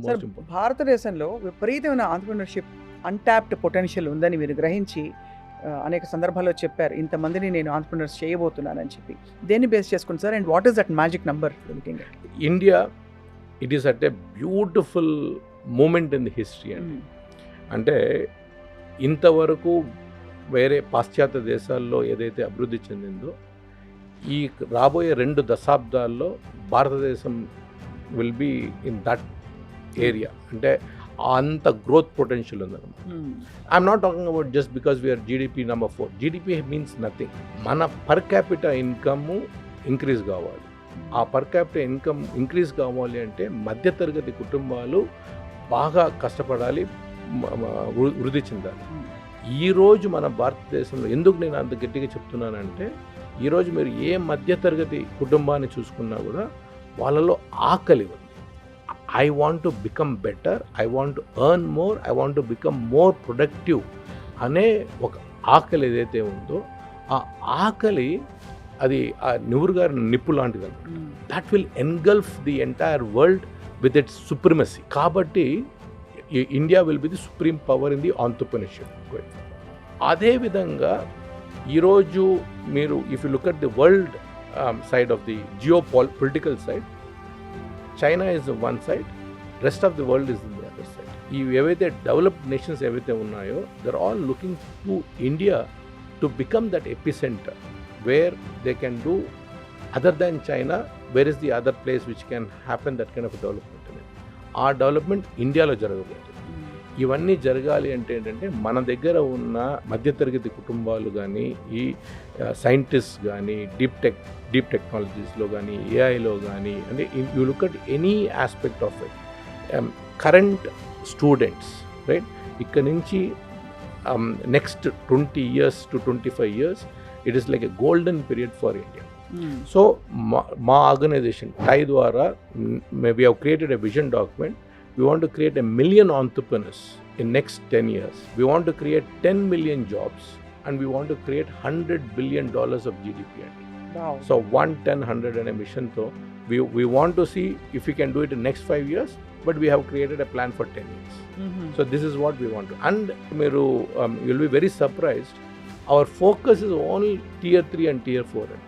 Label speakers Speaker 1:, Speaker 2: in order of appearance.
Speaker 1: Most important.
Speaker 2: భారతదేశంలో విపరీతమైన entrepreneurship untapped potential ఉందని మీరు గ్రహించి అనేక సందర్భాల్లో చెప్పారు. ఇంతమందిని నేను ఆంటర్‌ప్రెన్యూర్స్ చేయబోతున్నానని చెప్పి. దేన్ని బేస్ చేసుకొని sir? And what is that magic number looking at?
Speaker 1: India it is at a beautiful moment in the history అండి. అంటే ఇంతవరకు వేరే పాశ్చాత్య దేశాల్లో ఏదైతే అభివృద్ధి చెందిందో ఈ రాబోయే 2 దశాబ్దాల్లో భారతదేశం will be in that area. అంటే అంత గ్రోత్ పొటెన్షియల్ ఉందన్నమాట. I'm not talking about just because we're GDP number 4. GDP means nothing. మన పర్ క్యాపిటల్ ఇన్కమ్ ఇంక్రీజ్ కావాలి. ఆ పర్ క్యాపిటల్ ఇన్కమ్ ఇంక్రీజ్ కావాలి అంటే మధ్యతరగతి కుటుంబాలు బాగా కష్టపడాలి, వృద్ధి చెందాలి. ఈరోజు మన భారతదేశంలో ఎందుకు నేను అంత గట్టిగా చెప్తున్నానంటే ఈరోజు మీరు ఏ మధ్యతరగతి కుటుంబాన్ని చూసుకున్నా కూడా వాళ్ళలో ఆకలి ఉంది. I want to become better, I want to earn more, I want to become more productive అనే ఒక ఆకలి ఏదైతే ఉందో ఆ ఆకలి అది ఆ నివురు గారి నిప్పు లాంటిది అనమాట. That will engulf the entire world with its supremacy. కాబట్టి India will be the supreme power in the entrepreneurship. అదేవిధంగా ఈరోజు మీరు if you look at the world side of the political side, China is one side, rest of the world is the other side. ఈ ఏవైతే developed nations ఏవైతే ఉన్నాయో they're all looking to India to become that epicentre where they can do other than China. Where is the other place which can happen that kind of development అనేది. ఆ development ఇండియాలో జరగబోతుంది. ఇవన్నీ జరగాలి అంటే ఏంటంటే మన దగ్గర ఉన్న మధ్యతరగతి కుటుంబాలు కానీ, ఈ సైంటిస్ట్ కానీ, డీప్ టెక్నాలజీస్లో కానీ, ఏఐలో కానీ, అంటే you look at any aspect of it. Current students right ఇక్కడ నుంచి next 20 years to 25 years it is like a golden period for India. So మా ఆర్గనైజేషన్ టై ద్వారా we have created a vision document. We want to create 1 million entrepreneurs in next 10 years. We want to create 10 million jobs and we want to create $100 billion of GDP.
Speaker 2: Wow.
Speaker 1: So 1, 10, 100 and a mission. So we want to see if we can do it in next 5 years, but we have created a plan for 10 years. So this is what we want to. And you'll be very surprised. Our focus is only tier 3 and tier 4.